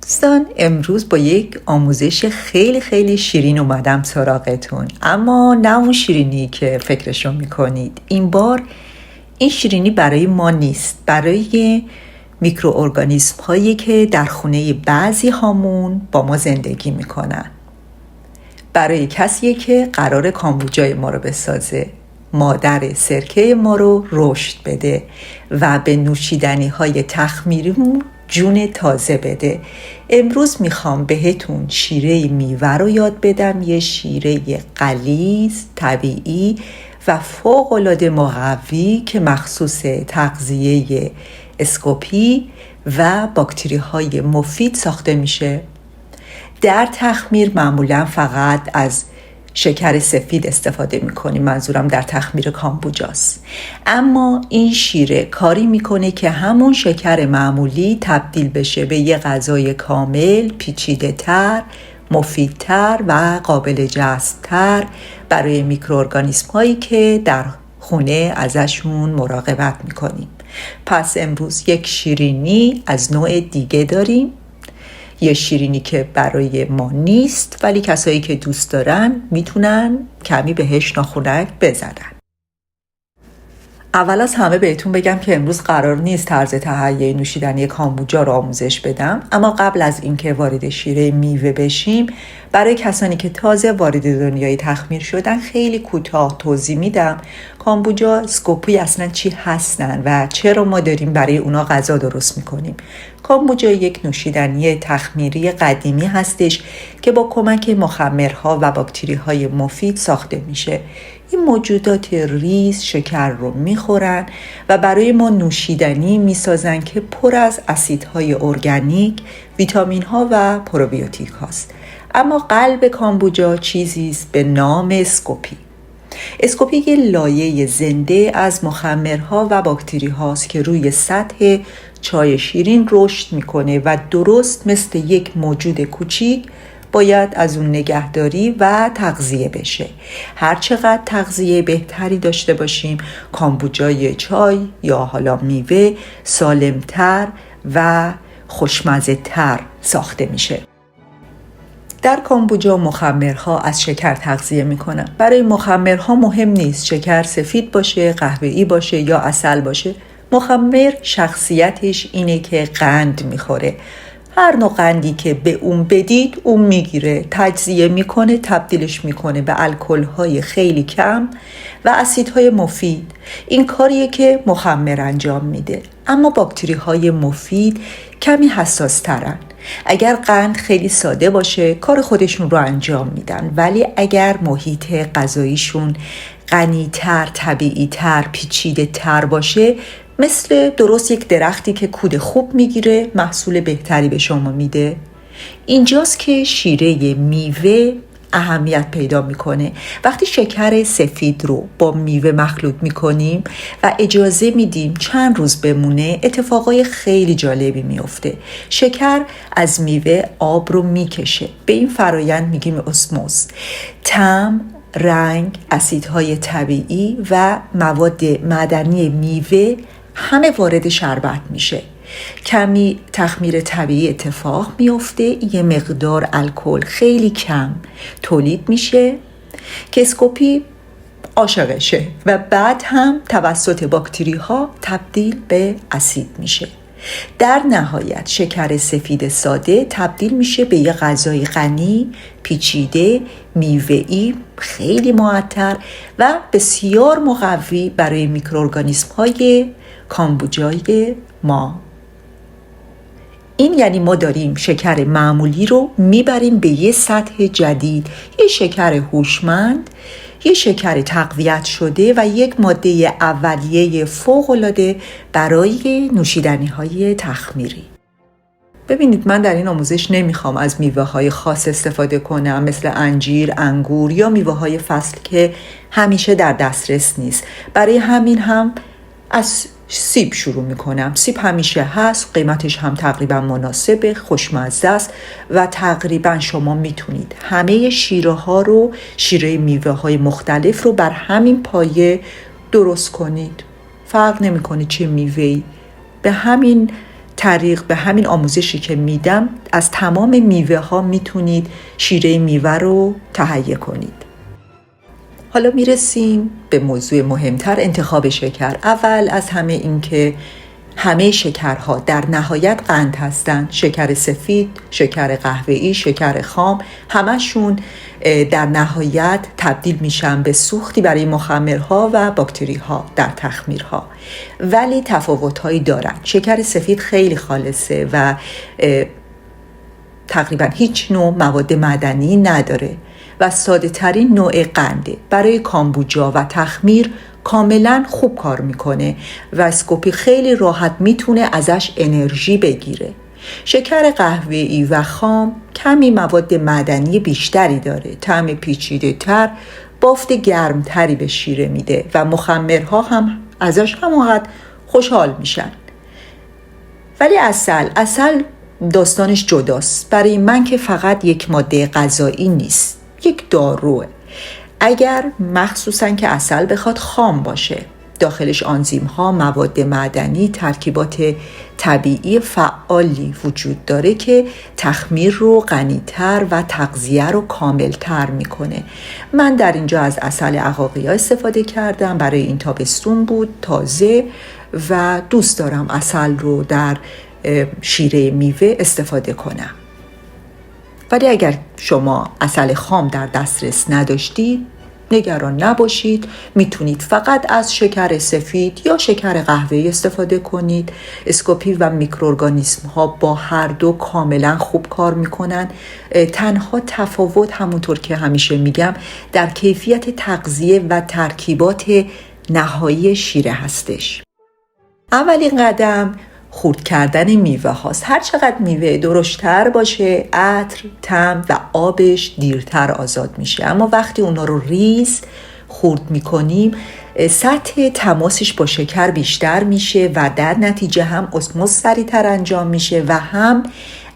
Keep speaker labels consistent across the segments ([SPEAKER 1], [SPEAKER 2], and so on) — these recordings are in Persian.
[SPEAKER 1] دوستان، امروز با یک آموزش خیلی شیرین اومدم سراغتون، اما نه اون شیرینی که فکرشو میکنید. این بار این شیرینی برای ما نیست، برای میکروارگانیسم هایی که در خونه بعضی هامون با ما زندگی میکنن، برای کسیه که قرار کامبوجای ما رو بسازه، مادر سرکه ما رو رشد بده و به نوشیدنی های تخمیریمون جون تازه بده. امروز میخوام بهتون شیره میوه رو یاد بدم، یه شیره غلیظ، طبیعی و فوق‌العاده مقوی که مخصوص تغذیه اسکوپی و باکتری های مفید ساخته میشه. در تخمیر معمولا فقط از شکر سفید استفاده میکنیم، منظورم در تخمیر کامبوجاست. اما این شیره کاری میکنه که همون شکر معمولی تبدیل بشه به یه غذای کامل، پیچیده تر، مفیدتر و قابل جذب تر برای میکروارگانیسم هایی که در خونه ازشون مراقبت میکنیم. پس امروز یک شیرینی از نوع دیگه داریم، یه شیرینی که برای ما نیست ولی کسایی که دوست دارن میتونن کمی بهش ناخنک بزنن. اول از همه بهتون بگم که امروز قرار نیست طرز تهیه نوشیدنی کامبوجا رو آموزش بدم، اما قبل از اینکه وارد شیره میوه بشیم، برای کسانی که تازه وارد دنیای تخمیر شدن خیلی کوتاه توضیح میدم کامبوجا، اسکوپی اصلا چی هستن و چرا ما داریم برای اونا غذا درست میکنیم. کامبوجا یک نوشیدنی تخمیری قدیمی هستش که با کمک مخمرها و باکتری‌های مفید ساخته میشه. این موجودات ریز شکر رو میخورن و برای ما نوشیدنی میسازن که پر از اسیدهای ارگانیک، ویتامین ها و پروبیوتیک هاست. اما قلب کامبوجا چیزیست به نام اسکوپی. اسکوپی یه لایه زنده از مخمرها و باکتری هاست که روی سطح چای شیرین رشد میکنه و درست مثل یک موجود کوچیک باید از اون نگهداری و تغذیه بشه. هر چقدر تغذیه بهتری داشته باشیم، کامبوجای چای یا حالا میوه سالمتر و خوشمزه تر ساخته میشه. در کامبوجا مخمرها از شکر تغذیه میکنن. برای مخمرها مهم نیست شکر سفید باشه، قهوه‌ای باشه یا عسل باشه. مخمر شخصیتش اینه که قند میخوره. هر نوع قندی که به اون بدید اون میگیره، تجزیه میکنه، تبدیلش میکنه به الکل‌های خیلی کم و اسیدهای مفید. این کاریه که مخمر انجام میده. اما باکتری‌های مفید کمی حساس ترن. اگر قند خیلی ساده باشه کار خودشون رو انجام میدن، ولی اگر محیط غذاییشون غنی‌تر، طبیعی‌تر، پیچیده‌تر باشه، مثل درست یک درختی که کود خوب میگیره محصول بهتری به شما میده. اینجاست که شیره میوه اهمیت پیدا میکنه. وقتی شکر سفید رو با میوه مخلوط میکنیم و اجازه میدیم چند روز بمونه، اتفاقای خیلی جالبی میفته. شکر از میوه آب رو میکشه، به این فرایند میگیم اسموز. طعم، رنگ، اسیدهای طبیعی و مواد معدنی میوه همه وارد شربت میشه. کمی تخمیر طبیعی اتفاق میفته، یه مقدار الکل خیلی کم تولید میشه که اسکوپی عاشقشه و بعد هم توسط باکتری ها تبدیل به اسید میشه. در نهایت شکر سفید ساده تبدیل میشه به یه غذای غنی، پیچیده، میوه‌ای، خیلی معطر و بسیار مقوی برای میکروارگانیسم های کامبوجای ما. این یعنی ما داریم شکر معمولی رو میبریم به یه سطح جدید، یه شکر هوشمند، یه شکر تقویت شده و یک ماده اولیه فوق‌العاده برای نوشیدنی های تخمیری. ببینید، من در این آموزش نمیخوام از میوه های خاص استفاده کنم مثل انجیر، انگور یا میوه های فصل که همیشه در دسترس نیست. برای همین هم از سیب شروع میکنم. سیب همیشه هست، قیمتش هم تقریبا مناسبه، خوشمزه است و تقریبا شما میتونید همه شیره ها رو، شیره میوه های مختلف رو بر همین پایه درست کنید. فرق نمیکنه چه میوه‌ای، به همین طریق به همین آموزشی که میدم از تمام میوه ها میتونید شیره میوه رو تهیه کنید. حالا میرسیم به موضوع مهمتر، انتخاب شکر. اول از همه این که همه شکرها در نهایت قند هستند. شکر سفید، شکر قهوه‌ای، شکر خام، همشون در نهایت تبدیل میشن به سوختی برای مخمرها و باکتریها در تخمیرها، ولی تفاوت‌هایی دارن. شکر سفید خیلی خالصه و تقریبا هیچ نوع مواد معدنی نداره و ساده ترین نوع قنده. برای کامبوجا و تخمیر کاملا خوب کار میکنه و اسکوپی خیلی راحت میتونه ازش انرژی بگیره. شکر قهوه‌ای و خام کمی مواد معدنی بیشتری داره، طعم پیچیده تر، بافت گرمتری به شیره میده و مخمرها هم ازش همونقدر خوشحال میشن. ولی عسل داستانش جداست. برای من که فقط یک ماده غذایی نیست، یک داروه. اگر مخصوصاً که عسل بخواد خام باشه، داخلش آنزیم ها، مواد معدنی، ترکیبات طبیعی فعالی وجود داره که تخمیر رو غنی‌تر و تغذیه رو کاملتر میکنه. من در اینجا از عسل عقاقیا استفاده کردم، برای این تابستون بود، تازه، و دوست دارم عسل رو در شیره میوه استفاده کنم. ولی اگر شما عسل خام در دسترس نداشتید، نگران نباشید، میتونید فقط از شکر سفید یا شکر قهوه‌ای استفاده کنید. اسکوپی و میکروارگانیسم ها با هر دو کاملا خوب کار میکنن. تنها تفاوت، همونطور که همیشه میگم، در کیفیت تغذیه و ترکیبات نهایی شیره هستش. اولین قدم خرد کردن میوه هاست. هر چقدر میوه درشتر باشه، عطر، طعم و آبش دیرتر آزاد میشه. اما وقتی اونا رو ریز خرد میکنیم، سطح تماسش با شکر بیشتر میشه و در نتیجه هم اسموز سریعتر انجام میشه و هم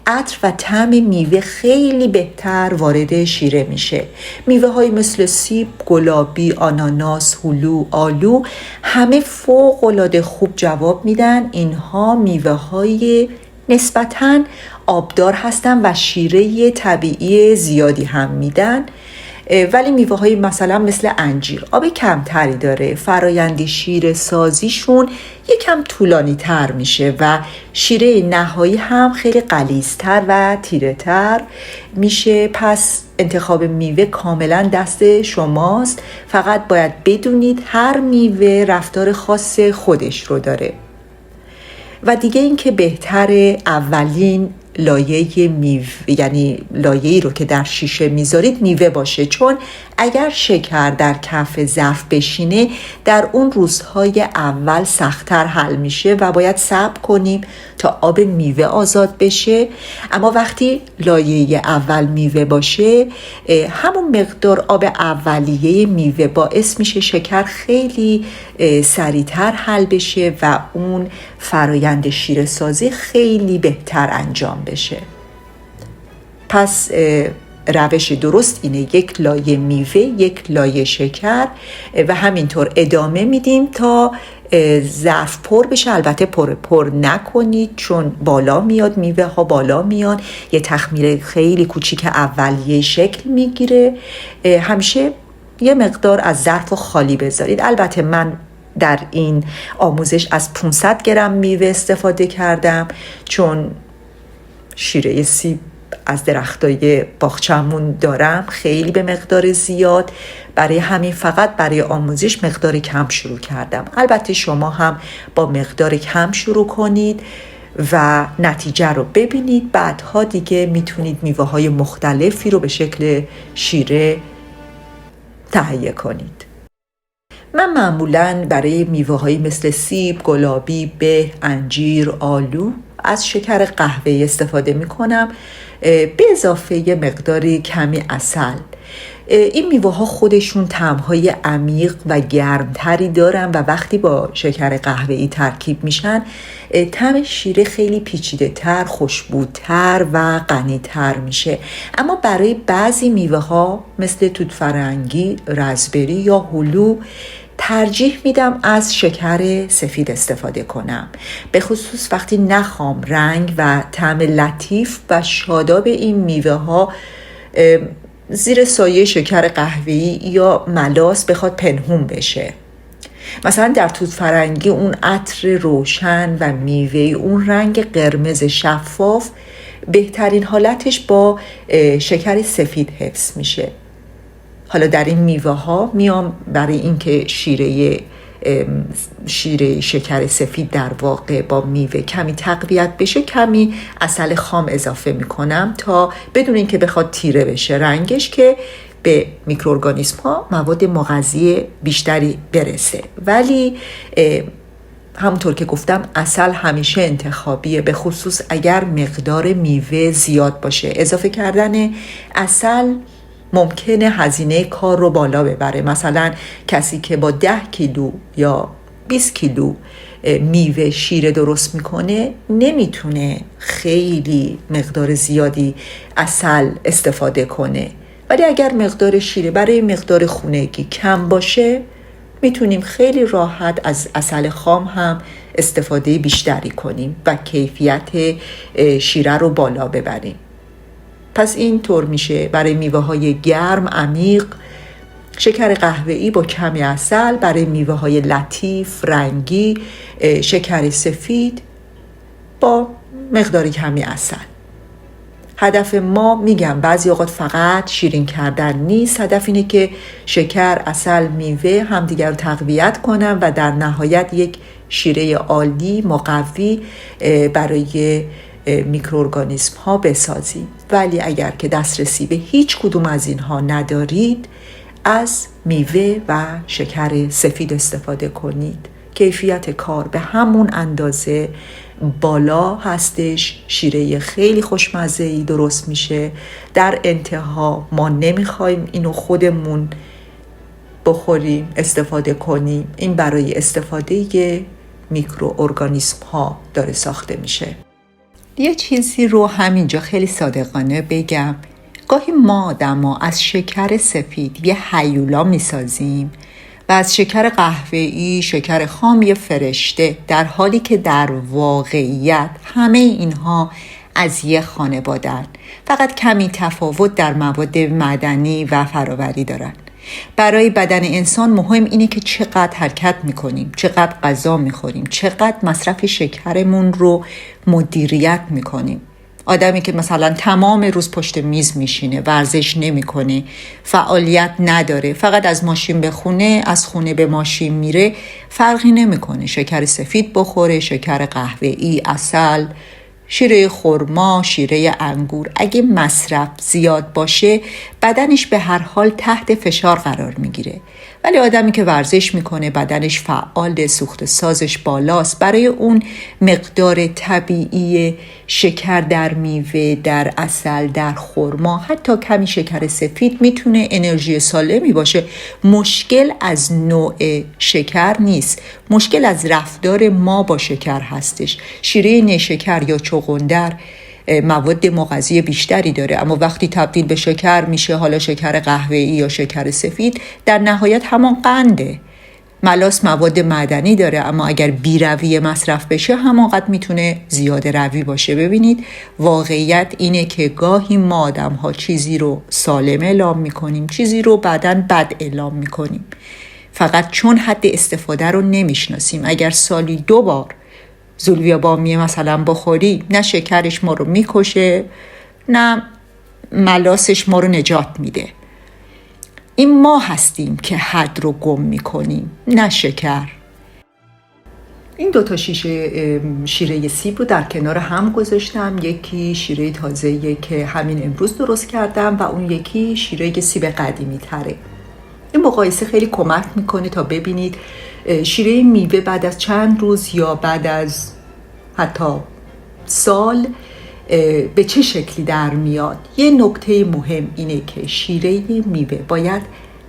[SPEAKER 1] عطر و طعم میوه خیلی بهتر وارد شیره میشه. میوه های مثل سیب، گلابی، آناناس، هلو، آلو همه فوق العاده خوب جواب میدن. اینها میوه های نسبتاً آبدار هستن و شیره طبیعی زیادی هم میدن، ولی میوه های مثلا مثل انجیر آب کمتری داره. فرایند شیره سازیشون یکم طولانی تر میشه و شیره نهایی هم خیلی غلیظتر و تیره تر میشه. پس انتخاب میوه کاملا دست شماست. فقط باید بدونید هر میوه رفتار خاص خودش رو داره. و دیگه این که بهتره اولین لایه میوه، یعنی لایه‌ای رو که در شیشه میذارید، میوه باشه، چون اگر شکر در کف ظرف بشینه در اون روزهای اول سخت‌تر حل میشه و باید صبر کنیم تا آب میوه آزاد بشه. اما وقتی لایه اول میوه باشه، همون مقدار آب اولیه میوه باعث میشه شکر خیلی سریعتر حل بشه و اون فرایند شیره سازی خیلی بهتر انجام بشه. پس روش درست اینه: یک لایه میوه، یک لایه شکر و همینطور ادامه میدیم تا ظرف پر بشه. البته پر نکنید چون بالا میاد، میوه ها بالا میان، یه تخمیر خیلی کوچیک اولیه شکل میگیره. همیشه یه مقدار از ظرف خالی بذارید. البته من در این آموزش از 500 گرم میوه استفاده کردم چون شیره سیب از درختای باغچه‌مون دارم، خیلی به مقدار زیاد، برای همین فقط برای آموزش مقدار کم شروع کردم. البته شما هم با مقدار کم شروع کنید و نتیجه رو ببینید. بعدها دیگه میتونید میوه های مختلفی رو به شکل شیره تهیه کنید. من معمولاً برای میوه‌هایی مثل سیب، گلابی، به، انجیر، آلو از شکر قهوه‌ای استفاده می‌کنم به اضافه یه مقداری کمی عسل. این میوه‌ها خودشون طعم‌های عمیق و گرمتری دارن و وقتی با شکر قهوه‌ای ترکیب میشن، طعم شیره خیلی پیچیده‌تر، خوشبوتر و غنی‌تر میشه. اما برای بعضی میوه‌ها مثل توت فرنگی، رزبری یا هلو، ترجیح میدم از شکر سفید استفاده کنم، به خصوص وقتی نخوام رنگ و طعم لطیف و شاداب این میوه ها زیر سایه شکر قهوه‌ای یا ملاس بخواد پنهون بشه. مثلا در توت فرنگی اون عطر روشن و میوه اون رنگ قرمز شفاف بهترین حالتش با شکر سفید حفظ میشه. حالا در این میوه ها میام برای اینکه شیره شکر سفید در واقع با میوه کمی تقویت بشه، کمی عسل خام اضافه میکنم تا بدون اینکه بخواد تیره بشه رنگش، که به میکروارگانیسم ها مواد مغذی بیشتری برسه. ولی همونطور که گفتم عسل همیشه انتخابیه، به خصوص اگر مقدار میوه زیاد باشه. اضافه کردن عسل ممکنه هزینه کار رو بالا ببره. مثلا کسی که با 10 کیلو یا 20 کیلو میوه شیره درست میکنه نمیتونه خیلی مقدار زیادی عسل استفاده کنه، ولی اگر مقدار شیره برای مقدار خونگی کم باشه میتونیم خیلی راحت از عسل خام هم استفاده بیشتری کنیم و کیفیت شیره رو بالا ببریم. پس این طور میشه برای میوه های گرم عمیق شکر قهوه‌ای با کمی عسل، برای میوه های لطیف رنگی شکر سفید با مقداری کمی عسل. هدف ما، میگم بعضی اوقات فقط شیرین کردن نیست، هدف اینه که شکر، عسل، میوه همدیگر رو تقویت کنن و در نهایت یک شیره عالی مقوی برای میکروارگانیسم ها بسازیم. ولی اگر که دسترسی به هیچ کدوم از اینها ندارید، از میوه و شکر سفید استفاده کنید. کیفیت کار به همون اندازه بالا هستش، شیره خیلی خوشمزه‌ای درست میشه. در انتها ما نمیخوایم اینو خودمون بخوریم، استفاده کنیم. این برای استفاده میکروارگانیسم ها داره ساخته میشه. یه چیزی رو همینجا خیلی صادقانه بگم، گاهی ما آدما از شکر سفید یه هیولا میسازیم و از شکر قهوه‌ای شکر خام یه فرشته، در حالی که در واقعیت همه اینها از یه خانواده‌اند، فقط کمی تفاوت در مواد معدنی و فرآوری دارن. برای بدن انسان مهم اینه که چقدر حرکت میکنیم، چقدر غذا میخوریم، چقدر مصرف شکرمون رو مدیریت میکنیم. آدمی که مثلا تمام روز پشت میز میشینه، ورزش نمیکنه، فعالیت نداره، فقط از ماشین به خونه، از خونه به ماشین میره، فرقی نمیکنه شکر سفید بخوره، شکر قهوه‌ای، عسل، شیره خرما، شیره انگور، اگه مصرف زیاد باشه بدنش به هر حال تحت فشار قرار میگیره. ولی آدمی که ورزش میکنه، بدنش فعال، سوخت سازش بالاست، برای اون مقدار طبیعی شکر در میوه، در عسل، در خرما، حتی کمی شکر سفید میتونه انرژی سالمی باشه. مشکل از نوع شکر نیست، مشکل از رفتار ما با شکر هستش. شیره نیشکر یا چغندر مواد مغذی بیشتری داره، اما وقتی تبدیل به شکر میشه، حالا شکر قهوه‌ای یا شکر سفید، در نهایت همان قنده. ملاس مواد معدنی داره، اما اگر بی‌رویه مصرف بشه همانقدر میتونه زیاده روی باشه. ببینید واقعیت اینه که گاهی ما آدم ها چیزی رو سالم اعلام میکنیم، چیزی رو بعداً بد اعلام میکنیم، فقط چون حد استفاده رو نمیشناسیم. اگر سالی 2 بار زولویا بامیه مثلا بخوری، نه شکرش ما رو میکشه نه ملاسش ما رو نجات میده. این ما هستیم که حد رو گم میکنیم، نه شکر. این 2 تا شیشه شیره سیب رو در کنار هم گذاشتم. یکی شیره تازه‌ایه که همین امروز درست کردم و اون یکی شیره سیب قدیمی تره. این مقایسه خیلی کمک میکنه تا ببینید شیره میوه بعد از چند روز یا بعد از حتی سال به چه شکلی در میاد. یه نکته مهم اینه که شیره میوه باید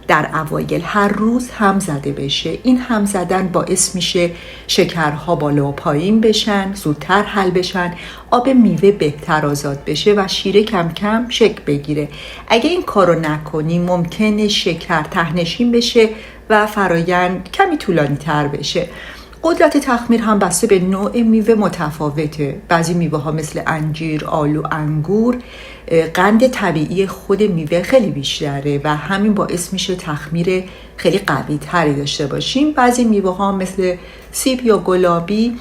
[SPEAKER 1] در اوایل هر روز هم زده بشه. این هم زدن باعث میشه شکرها بالا و پایین بشن، زودتر حل بشن، آب میوه بهتر آزاد بشه و شیره کم کم شکل بگیره. اگه این کارو نکنی ممکنه شکر ته‌نشین بشه و فرایند کمی طولانی تر بشه. قدرت تخمیر هم بسته به نوع میوه متفاوته. بعضی میوه ها مثل انجیر، آلو، انگور قند طبیعی خود میوه خیلی بیشتره و همین باعث میشه تخمیر خیلی قوی تری داشته باشیم. بعضی میوه ها مثل سیب یا گلابی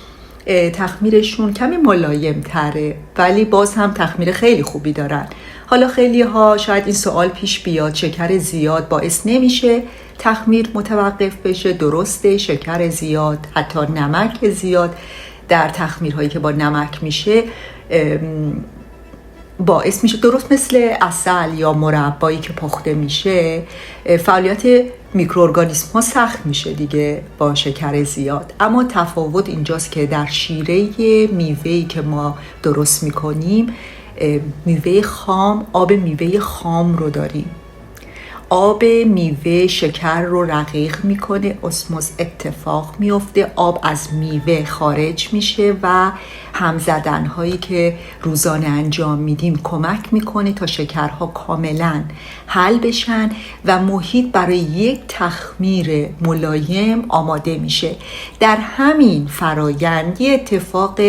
[SPEAKER 1] تخمیرشون کمی ملایم تره ولی باز هم تخمیر خیلی خوبی دارن. حالا خیلی ها شاید این سوال پیش بیاد شکر زیاد باعث نمیشه تخمیر متوقف بشه؟ درسته، شکر زیاد، حتی نمک زیاد در تخمیرهایی که با نمک میشه باعث میشه، درست مثل عسل یا مربایی که پخته میشه، فعالیت میکروارگانیسم ها سخت میشه دیگه با شکر زیاد. اما تفاوت اینجاست که در شیره میوه‌ای که ما درست میکنیم میوه خام، آب میوه خام رو داریم. آب میوه شکر رو رقیق میکنه، اسموز اتفاق میفته، آب از میوه خارج میشه و همزدن هایی که روزانه انجام میدیم کمک میکنه تا شکرها کاملا حل بشن و محیط برای یک تخمیر ملایم آماده میشه. در همین فرایند یه اتفاق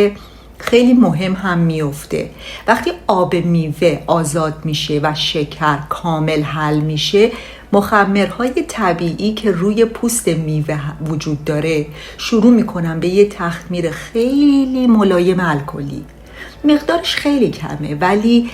[SPEAKER 1] خیلی مهم هم میفته. وقتی آب میوه آزاد میشه و شکر کامل حل میشه، مخمرهای طبیعی که روی پوست میوه وجود داره شروع میکنن به یه تخمیر خیلی ملایم الکلی. مقدارش خیلی کمه ولی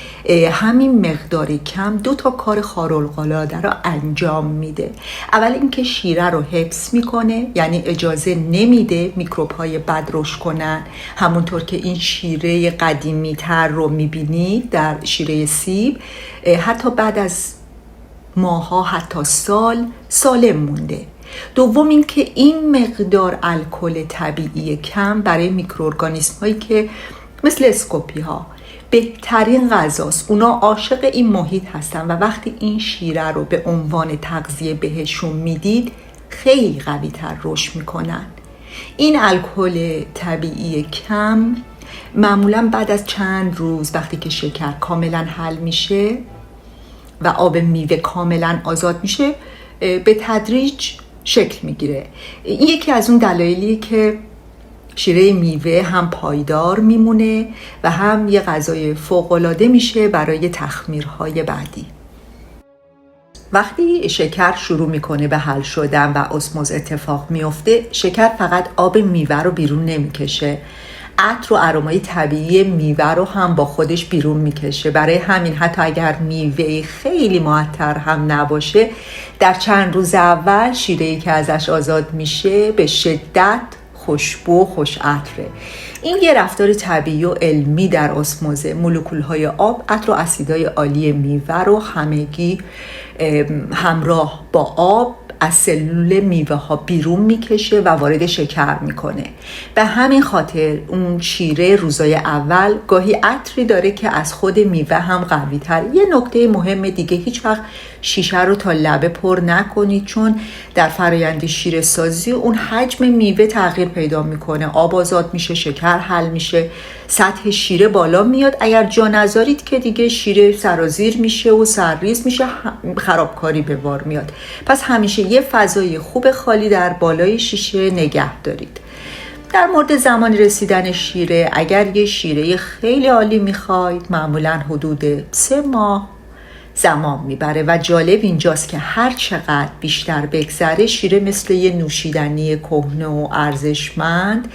[SPEAKER 1] همین مقدار کم 2 کار خارق‌العاده رو انجام میده. اول اینکه شیره رو حفظ میکنه، یعنی اجازه نمیده میکروب‌های بد رشد کنن، همونطور که این شیره قدیمی تر رو میبینید در شیره سیب حتی بعد از ماها حتی سال سالم مونده. دوم این که این مقدار الکل طبیعی کم برای میکروارگانیسم هایی که مثل اسکوپی ها بهترین غذاست. اونا عاشق این محیط هستن و وقتی این شیره رو به عنوان تغذیه بهشون میدید خیلی قوی تر رشد میکنن. این الکل طبیعی کم معمولا بعد از چند روز وقتی که شکر کاملا حل میشه و آب میوه کاملا آزاد میشه به تدریج شکل میگیره. این یکی از اون دلایلی که شیره میوه هم پایدار میمونه و هم یه غذای فوق‌العاده میشه برای تخمیرهای بعدی. وقتی شکر شروع میکنه به حل شدن و اسموز اتفاق میفته، شکر فقط آب میوه رو بیرون نمیکشه، عطر و ارومای طبیعی میوه رو هم با خودش بیرون میکشه. برای همین حتی اگر میوه خیلی معطر هم نباشه، در چند روز اول شیره‌ای که ازش آزاد میشه به شدت خوشبو و خوش عطره. این یه رفتار طبیعی و علمی در اسموزه. مولکول‌های آب، عطر و اسیدهای عالی میوه رو همگی همراه با آب از سلول میوه ها بیرون میکشه و وارد شکر میکنه. به همین خاطر اون شیره روزای اول گاهی عطری داره که از خود میوه هم قوی تر. یه نکته مهم دیگه، هیچ وقت شیشه رو تا لبه پر نکنید، چون در فرایند شیره سازی اون حجم میوه تغییر پیدا میکنه، آب آزاد میشه، شکر حل میشه، سطح شیره بالا میاد. اگر جا نذارید که دیگه شیره سرازیر میشه و سرریز میشه، خرابکاری به بار میاد. پس همیشه یه فضای خوب خالی در بالای شیشه نگه دارید. در مورد زمان رسیدن شیره، اگر یه شیره خیلی عالی میخواید معمولا حدود 3 ماه زمان میبره و جالب اینجاست که هر چقدر بیشتر بگذره شیره مثل یه نوشیدنی کهنه و ارزشمند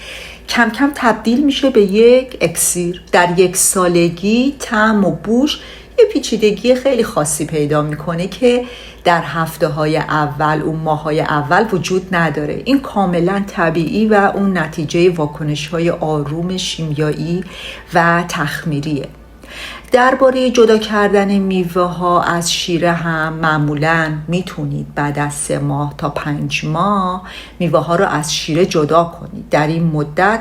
[SPEAKER 1] کم کم تبدیل میشه به یک اکسیر. در 1 سالگی طعم و بوش یه پیچیدگی خیلی خاصی پیدا میکنه که در هفته‌های اول، اون ماه‌های اول وجود نداره. این کاملا طبیعی و اون نتیجه واکنش‌های آروم شیمیایی و تخمیریه. درباره جدا کردن میوه ها از شیره هم معمولاً میتونید بعد از 3 ماه تا 5 ماه میوه ها رو از شیره جدا کنید. در این مدت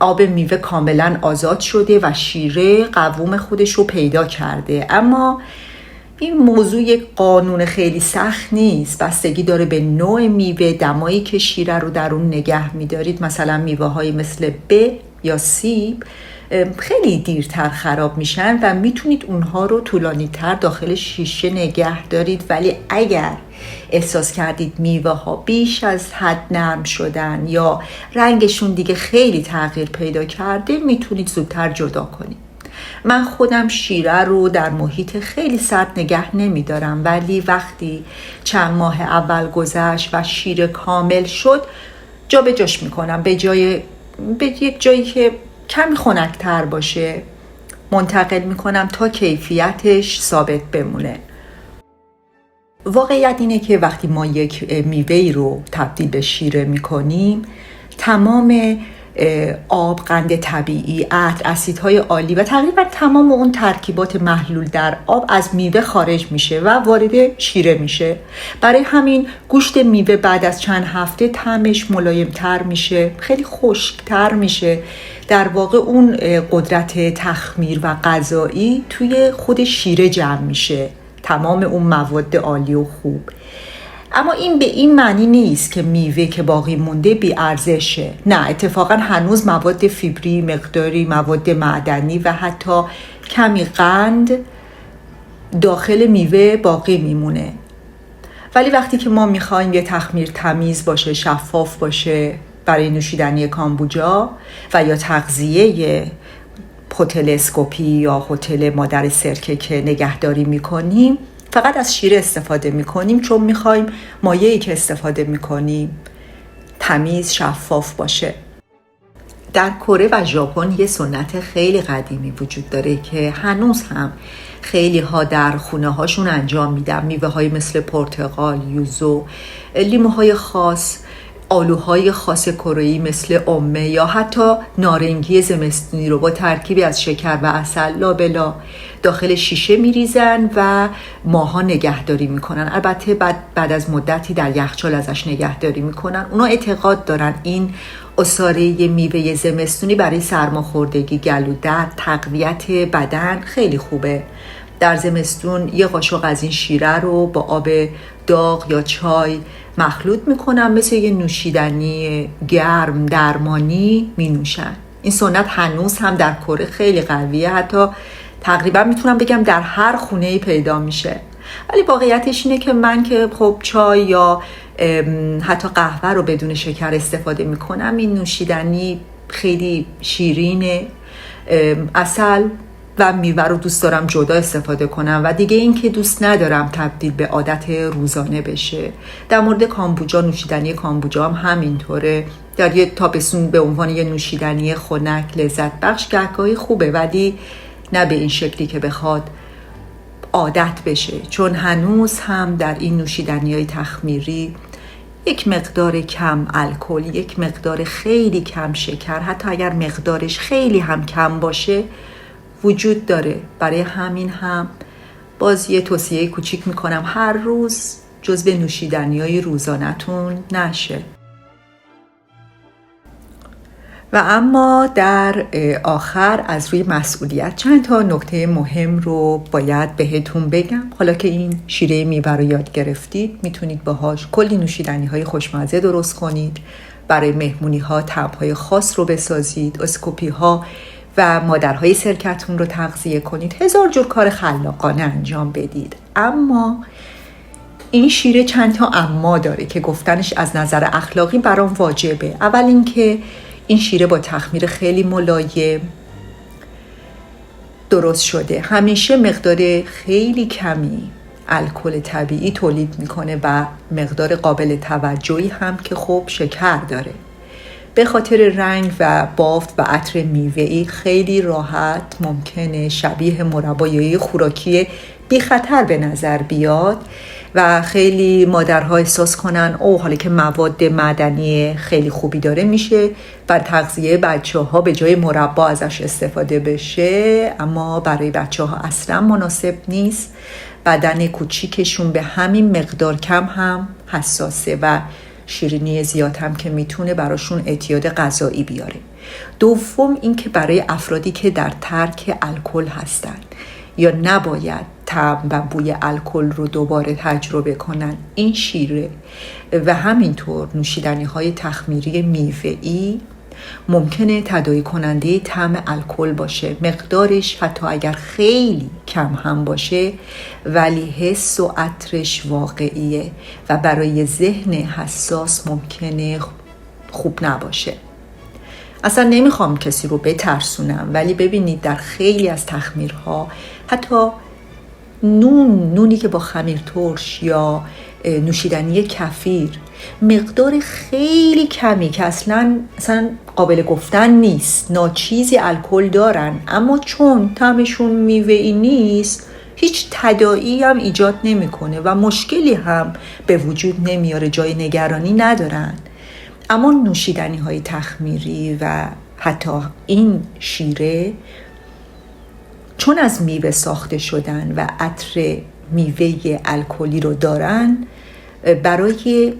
[SPEAKER 1] آب میوه کاملاً آزاد شده و شیره قوام خودش رو پیدا کرده. اما این موضوع یک قانون خیلی سخت نیست، بستگی داره به نوع میوه، دمایی که شیره رو در اون نگه میدارید. مثلا میوه های مثل به یا سیب خیلی دیرتر خراب میشن و میتونید اونها رو طولانی تر داخل شیشه نگه دارید، ولی اگر احساس کردید میوه ها بیش از حد نرم شدن یا رنگشون دیگه خیلی تغییر پیدا کرده، میتونید زودتر جدا کنید. من خودم شیره رو در محیط خیلی سرد نگه نمیدارم، ولی وقتی چند ماه اول گذشت و شیر کامل شد جا به جاش میکنم، به یک جایی که کمی خنک‌تر باشه منتقل میکنم تا کیفیتش ثابت بمونه. واقعیت اینه که وقتی ما یک میوه‌ای رو تبدیل به شیره میکنیم، تمام آب، قند طبیعی، عطر، اسیدهای عالی و تقریبا تمام اون ترکیبات محلول در آب از میوه خارج میشه و وارد شیره میشه. برای همین گوشت میوه بعد از چند هفته طعمش ملایمتر میشه، خیلی خشکتر میشه. در واقع اون قدرت تخمیر و غذایی توی خود شیره جمع میشه، تمام اون مواد عالی و خوب. اما این به این معنی نیست که میوه که باقی مونده بی ارزشه. نه، اتفاقا هنوز مواد فیبری، مقداری مواد معدنی و حتی کمی قند داخل میوه باقی میمونه. ولی وقتی که ما میخوایم یه تخمیر تمیز باشه، شفاف باشه برای نوشیدنی کامبوجا و یا تغذیه هتل اسکوپی یا هتل مادر سرکه که نگهداری میکنیم، فقط از شیره استفاده میکنیم، چون میخوایم مایعی که استفاده میکنیم تمیز، شفاف باشه. در کره و ژاپن یه سنت خیلی قدیمی وجود داره که هنوز هم خیلی ها در خونه هاشون انجام میدن. میوه های مثل پرتقال، یوزو، لیموهای خاص، آلوهای خاص کره‌ای مثل امه یا حتی نارنگی زمستونی رو با ترکیبی از شکر و عسل لابلا داخل شیشه میریزن و ماها نگهداری میکنن. البته بعد از مدتی در یخچال ازش نگهداری میکنن. اونا اعتقاد دارن این عصاره میوه زمستونی برای سرماخوردگی، گلودرد، تقویت بدن خیلی خوبه. در زمستون یه قاشق از این شیره رو با آب داغ یا چای مخلوط میکنن، مثل یه نوشیدنی گرم درمانی می نوشن. این سنت هنوز هم در کره خیلی قویه، حتی تقریبا میتونم بگم در هر خونه‌ای پیدا میشه. ولی واقعیتش اینه که من که خب چای یا حتی قهوه رو بدون شکر استفاده میکنم، این نوشیدنی خیلی شیرینه. عسل و میوه رو دوست دارم جدا استفاده کنم و دیگه این که دوست ندارم تبدیل به عادت روزانه بشه. در مورد کامبوجا، نوشیدنی کامبوجا هم همینطوره. در یه تابستون به عنوان یه نوشیدنی خنک لذت بخش گهگاهی خوبه، ولی نه به این شکلی که بخواد عادت بشه، چون هنوز هم در این نوشیدنی‌های تخمیری یک مقدار کم الکل، یک مقدار خیلی کم شکر، حتی اگر مقدارش خیلی هم کم باشه وجود داره. برای همین هم باز یه توصیه کوچیک میکنم هر روز جزو نوشیدنی‌های روزانه‌تون نشه. و اما در آخر از روی مسئولیت چند تا نکته مهم رو باید بهتون بگم. حالا که این شیره میوه رو یاد گرفتید، میتونید باهاش کلی نوشیدنی‌های خوشمزه درست کنید، برای مهمونی‌ها طعم‌های خاص رو بسازید، اسکوپی‌ها و مادرهای سرکتون رو تغذیه کنید، هزار جور کار خلاقانه انجام بدید. اما این شیره چند تا اما داره که گفتنش از نظر اخلاقی برام واجبه. اول اینکه این شیره با تخمیر خیلی ملایم درست شده، همیشه مقدار خیلی کمی الکل طبیعی تولید میکنه و مقدار قابل توجهی هم که خب شکر داره. به خاطر رنگ و بافت و عطر میوه‌ای خیلی راحت ممکنه شبیه مربای خوراکی بی خطر به نظر بیاد و خیلی مادرها احساس کنن حالا که مواد معدنی خیلی خوبی داره، میشه بر تغذیه بچه‌ها به جای مربا ازش استفاده بشه. اما برای بچه‌ها اصلا مناسب نیست. بدن کوچیکشون به همین مقدار کم هم حساسه و شیرینی زیاد هم که میتونه براشون اعتیاد غذایی بیاره. دوم این که برای افرادی که در ترک الکل هستن یا نباید طعم و بوی الکل رو دوباره تجربه کنن، این شیره و همینطور نوشیدنی های تخمیری میوه‌ای ممکنه تداعی کننده طعم الکل باشه، مقدارش حتی اگر خیلی کم هم باشه ولی حس و عطرش واقعیه و برای ذهن حساس ممکنه خوب نباشه. اصلا نمیخوام کسی رو بترسونم، ولی ببینید در خیلی از تخمیرها حتی نونی که با خمیر ترش یا نوشیدنی کفیر مقدار خیلی کمی که اصلا قابل گفتن نیست، ناچیزی الکل دارن، اما چون طعمشون میوه‌ای نیست هیچ تداعی هم ایجاد نمیکنه و مشکلی هم به وجود نمیاره، جای نگرانی ندارن. اما نوشیدنی های تخمیری و حتی این شیره چون از میوه ساخته شدن و عطر میوه الکلی رو دارن، برای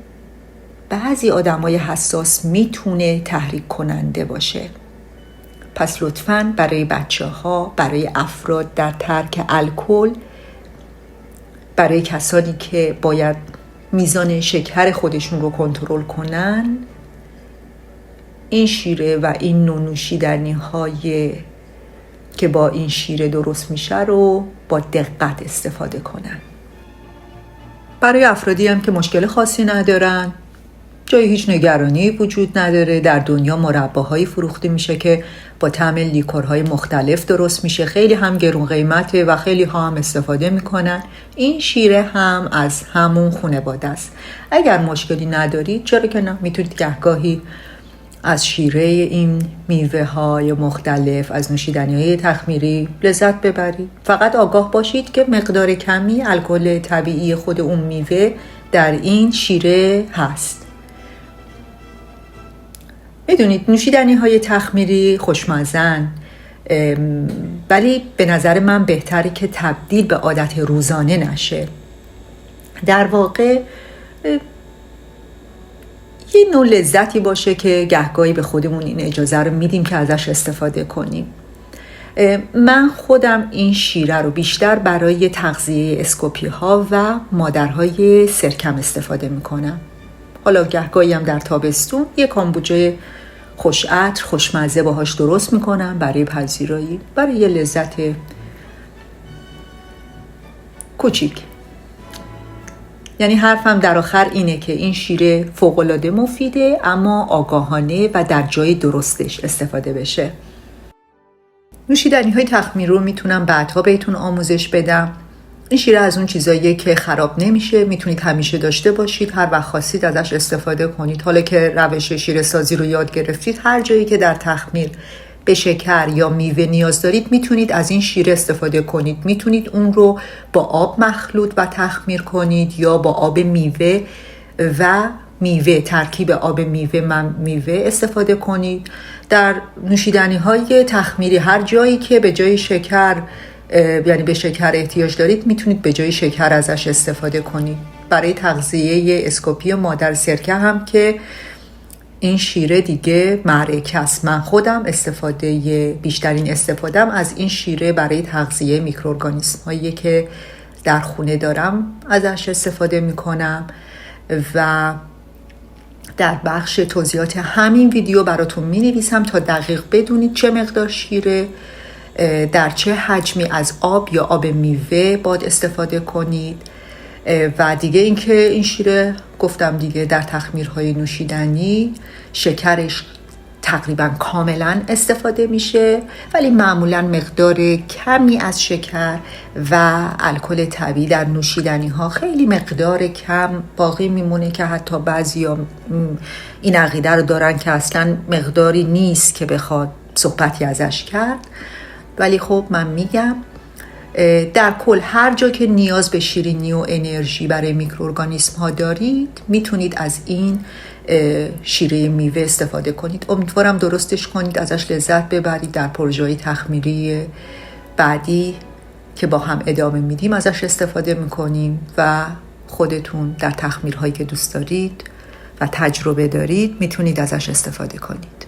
[SPEAKER 1] بعضی آدمای حساس میتونه تحریک کننده باشه. پس لطفاً برای بچه‌ها، برای افراد در ترک الکل، برای کسانی که باید میزان شکر خودشون رو کنترل کنن، این شیره و این نوع نوشیدنی‌های که با این شیره درست میشه رو با دقت استفاده کنن. برای افرادی هم که مشکل خاصی ندارن، جای هیچ نگرانی وجود نداره. در دنیا مرباهایی فروخته میشه که با طعم لیکورهای مختلف درست میشه، خیلی هم گرون قیمته و خیلی ها هم استفاده میکنن. این شیره هم از همون خانواده است. اگر مشکلی ندارید چرا که نه، میتونید گهگاهی از شیره این میوه های مختلف، از نوشیدنی های تخمیری لذت ببرید. فقط آگاه باشید که مقدار کمی الکل طبیعی خود اون میوه در این شیره هست. میدونید نوشیدنی های تخمیری خوشمزن، ولی به نظر من بهتره که تبدیل به عادت روزانه نشه. در واقع یه نوع لذتی باشه که گهگاهی به خودمون این اجازه رو میدیم که ازش استفاده کنیم. من خودم این شیره رو بیشتر برای تغذیه اسکوپی ها و مادرهای سرکم استفاده میکنم. حالا گهگاهی هم در تابستون یک کامبوجه خوش عطر خوشمزه باهاش درست میکنم برای پذیرایی، برای یه لذت کوچیک. یعنی حرفم در آخر اینه که این شیره فوق‌العاده مفیده، اما آگاهانه و در جای درستش استفاده بشه. نوشیدنی های تخمیر رو میتونم بعدها بهتون آموزش بدم. این شیره از اون چیزاییه که خراب نمیشه، میتونید همیشه داشته باشید، هر وقت خواستید ازش استفاده کنید. حالا که روش شیره سازی رو یاد گرفتید، هر جایی که در تخمیر به شکر یا میوه نیاز دارید میتونید از این شیره استفاده کنید. میتونید اون رو با آب مخلوط و تخمیر کنید یا با آب میوه و میوه، ترکیب آب میوه استفاده کنید. در نوشیدنی های تخمیری هر جایی که به جای شکر، یعنی به شکر احتیاج دارید، میتونید به جای شکر ازش استفاده کنید. برای تغذیه اسکوپی مادر سرکه هم که این شیره دیگه معرکه است. من خودم بیشترین استفادم از این شیره برای تغذیه میکروارگانیسم هایی که در خونه دارم ازش استفاده میکنم و در بخش توضیحات همین ویدیو براتون مینویسم تا دقیق بدونید چه مقدار شیره در چه حجمی از آب یا آب میوه باید استفاده کنید. و دیگه اینکه این شیره گفتم دیگه در تخمیرهای نوشیدنی شکرش تقریبا کاملا استفاده میشه، ولی معمولا مقدار کمی از شکر و الکل طبیعی در نوشیدنی ها خیلی مقدار کم باقی میمونه که حتی بعضیا این عقیده رو دارن که اصلا مقداری نیست که بخواد صحبتی ازش کرد. ولی خب من میگم در کل هر جا که نیاز به شیرینی و انرژی برای میکروارگانیسم ها دارید میتونید از این شیره میوه استفاده کنید. امیدوارم درستش کنید، ازش لذت ببرید. در پروژه‌های تخمیری بعدی که با هم ادامه میدیم ازش استفاده میکنیم و خودتون در تخمیرهایی که دوست دارید و تجربه دارید میتونید ازش استفاده کنید.